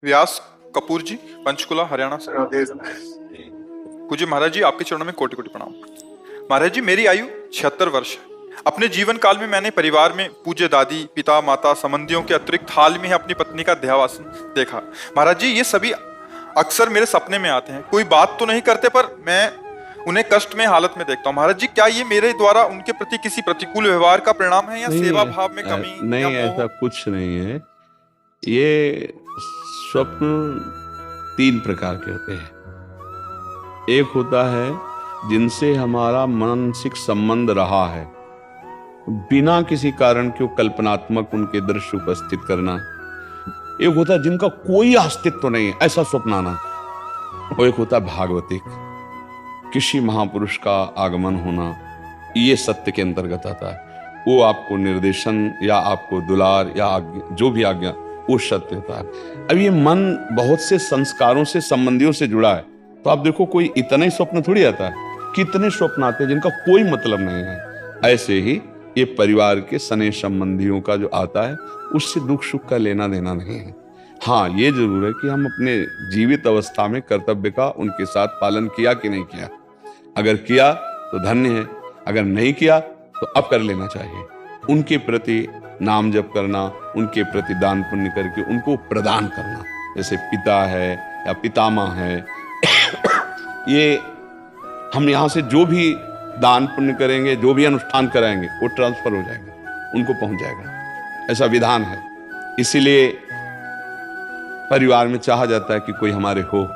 व्यास कपूर जी, पंचकुला, हरियाणा से। पूज्य महाराज जी, आपके चरणों में कोटि कोटि प्रणाम। महाराज जी, मेरी आयु 76 वर्ष है। अपने जीवन काल में मैंने परिवार में पूज्य दादी, पिता, माता, संबंधियों के अतिरिक्त हाल में ही अपनी पत्नी का देहावसान देखा। महाराज जी, ये सभी अक्सर मेरे सपने में आते हैं। कोई बात तो नहीं करते, पर मैं उन्हें कष्ट में हालत में देखता हूँ। महाराज जी, क्या ये मेरे द्वारा उनके प्रति किसी प्रतिकूल व्यवहार का परिणाम है, या नहीं सेवा भाव में कमी, या नहीं, मोह? ऐसा कुछ नहीं है। ये स्वप्न तीन प्रकार के होते हैं। एक होता है जिनसे हमारा मानसिक संबंध रहा है, बिना किसी कारण के कल्पनात्मक उनके दृश्य उपस्थित करना। एक होता है जिनका कोई अस्तित्व नहीं है, ऐसा स्वप्न आना। और एक होता है भागवतिक, किसी महापुरुष का आगमन होना। ये सत्य के अंतर्गत आता है। वो आपको निर्देशन या आपको दुलार या आज्ञा, जो भी आज्ञा, वो सत्य होता है। अब ये मन बहुत से संस्कारों से, संबंधियों से जुड़ा है। तो आप देखो, कोई इतना ही स्वप्न थोड़ी आता है, कितने स्वप्न आते हैं जिनका कोई मतलब नहीं है। ऐसे ही ये परिवार के स्नेह संबंधियों का जो आता है, उससे दुख सुख का लेना देना नहीं है। हाँ, ये जरूर है कि हम अपने जीवित अवस्था में कर्तव्य का उनके साथ पालन किया कि नहीं किया। अगर किया तो धन्य है, अगर नहीं किया तो अब कर लेना चाहिए। उनके प्रति नाम जप करना, उनके प्रति दान पुण्य करके उनको प्रदान करना। जैसे पिता है या पितामह है, ये हम यहाँ से जो भी दान पुण्य करेंगे, जो भी अनुष्ठान कराएंगे, वो ट्रांसफर हो जाएगा, उनको पहुंच जाएगा। ऐसा विधान है। इसीलिए परिवार में चाहा जाता है कि कोई हमारे हो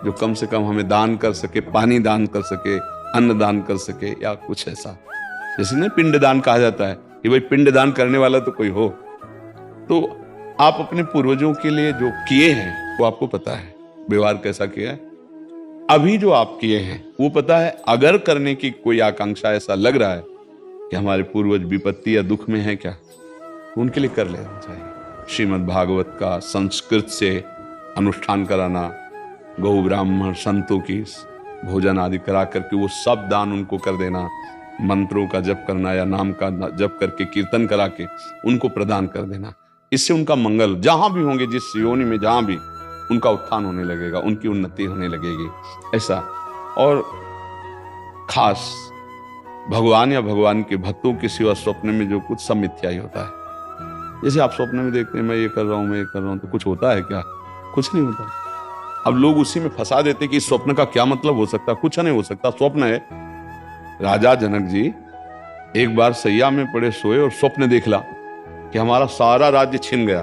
जो कम से कम हमें दान कर सके, पानी दान कर सके, अन्न दान कर सके, या कुछ ऐसा। जैसे ना पिंड दान कहा जाता है कि भाई पिंड दान करने वाला तो कोई हो। तो आप अपने पूर्वजों के लिए जो किए हैं वो आपको पता है, व्यवहार कैसा किया है। अभी जो आप किए हैं वो पता है। अगर करने की कोई आकांक्षा, ऐसा लग रहा है कि हमारे पूर्वज विपत्ति या दुख में है क्या, तो उनके लिए कर लेना चाहिए। श्रीमद् भागवत का संस्कृत से अनुष्ठान कराना, गौ ब्राह्मण संतों की भोजन आदि करा करके वो सब दान उनको कर देना, मंत्रों का जप करना या नाम का जप करके कीर्तन करा के उनको प्रदान कर देना। इससे उनका मंगल, जहां भी होंगे, जिस योनि में जहां भी, उनका उत्थान होने लगेगा, उनकी उन्नति होने लगेगी। ऐसा। और खास भगवान या भगवान के भक्तों के सिवा स्वप्न में जो कुछ, सब मिथ्या ही होता है। जैसे आप स्वप्न में देखते हैं मैं ये कर रहा हूं, मैं ये कर रहा हूं, तो कुछ होता है क्या? कुछ नहीं होता। अब लोग उसी में फंसा देते कि इस स्वप्न का क्या मतलब हो सकता है। कुछ नहीं हो सकता, स्वप्न है। राजा जनक जी एक बार सैया में पड़े सोए और स्वप्न देख ला कि हमारा सारा राज्य छिन गया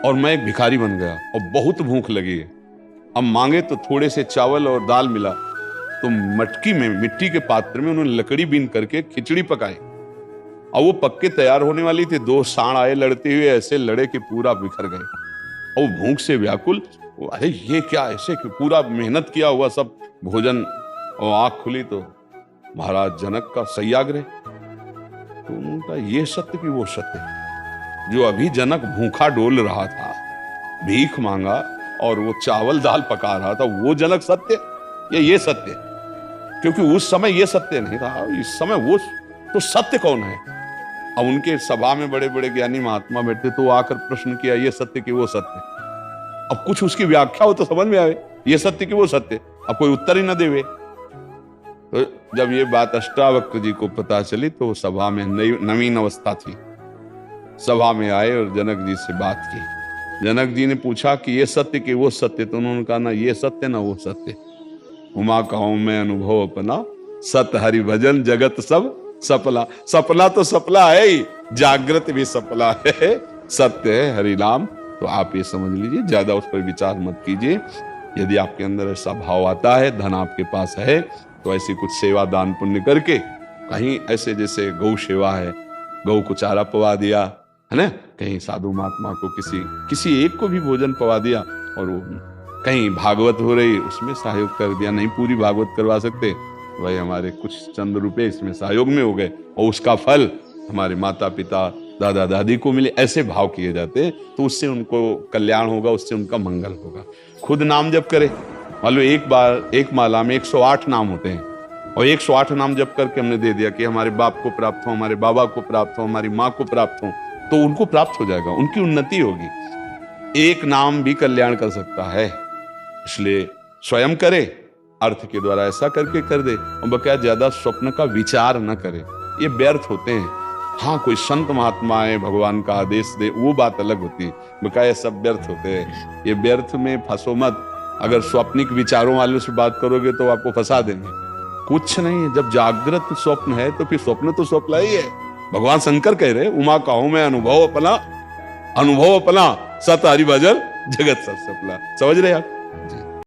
और मैं एक भिखारी बन गया और बहुत भूख लगी है। अब मांगे तो थोड़े से चावल और दाल मिला, तो मटकी में, मिट्टी के पात्र में उन्होंने लकड़ी बीन करके खिचड़ी पकाई और वो पक के तैयार होने वाली थी। दो सांड आए, लड़ते हुए ऐसे लड़े कि पूरा बिखर गए। और भूख से व्याकुल, अरे ये क्या, ऐसे पूरा मेहनत किया हुआ सब भोजन, और आंख खुली तो महाराज जनक का सत्याग्रह। तो उन्होंने कहा, ये सत्य कि वो सत्य जो अभी जनक भूखा डोल रहा था, भीख मांगा और वो चावल दाल पका रहा था, वो जनक सत्य या ये सत्य? क्योंकि उस समय ये सत्य नहीं था, इस समय वो। तो सत्य कौन है? अब उनके सभा में बड़े बड़े ज्ञानी महात्मा बैठे, तो आकर प्रश्न किया, ये सत्य कि वो सत्य? अब कुछ उसकी व्याख्या हो तो समझ में आवे, ये सत्य कि वो सत्य। अब कोई उत्तर ही ना देवे। तो जब ये बात अष्टावक्र जी को पता चली तो सभा में नवीन अवस्था थी। सभा में आए और जनक जी से बात की। जनक जी ने पूछा कि ये सत्य कि वो सत्य? तो उन्होंने कहा, ना ये सत्य ना वो सत्य। उमा कहूं मैं अनुभव अपना, सत हरि भजन जगत सब सपला। सपना तो सपला है ही, जागृत भी सपला है, सत्य है हरि नाम। तो आप ये समझ लीजिए, ज्यादा उस पर विचार मत कीजिए। यदि आपके अंदर ऐसा भाव आता है, धन आपके पास है, तो ऐसी कुछ सेवा दान पुण्य करके, कहीं ऐसे जैसे गौ सेवा है, गौ को चारा पवा दिया है ना, कहीं साधु महात्मा को किसी एक को भी भोजन पवा दिया, और वो कहीं भागवत हो रही उसमें सहयोग कर दिया। नहीं पूरी भागवत करवा सकते, भाई हमारे कुछ चंद रुपए इसमें सहयोग में हो गए और उसका फल हमारे माता पिता दादा दादी को मिले, ऐसे भाव किए जाते, तो उससे उनको कल्याण होगा, उससे उनका मंगल होगा। खुद नाम जप करे, मान लो एक माला में 108 नाम होते हैं, और 108 नाम जप करके हमने दे दिया कि हमारे बाप को प्राप्त हो, हमारे बाबा को प्राप्त हो, हमारी माँ को प्राप्त हो, तो उनको प्राप्त हो जाएगा, उनकी उन्नति होगी। एक नाम भी कल्याण कर सकता है। इसलिए स्वयं करे, अर्थ के द्वारा ऐसा करके कर दे, और बकाया ज्यादा स्वप्न का विचार न करे, ये व्यर्थ होते हैं। हाँ, कोई संत महात्मा है, भगवान का आदेश दे, वो बात अलग होती है, बकाया सब व्यर्थ होते हैं। ये व्यर्थ में फंसो मत। अगर स्वप्निक विचारों वालों से बात करोगे तो आपको फंसा देंगे। कुछ नहीं है, जब जागृत स्वप्न है तो फिर स्वप्न तो स्वप्न ही है। भगवान शंकर कह रहे, उमा कहूं मैं अनुभव अपना, सत हरि भजन जगत सब सपना। समझ रहे आप?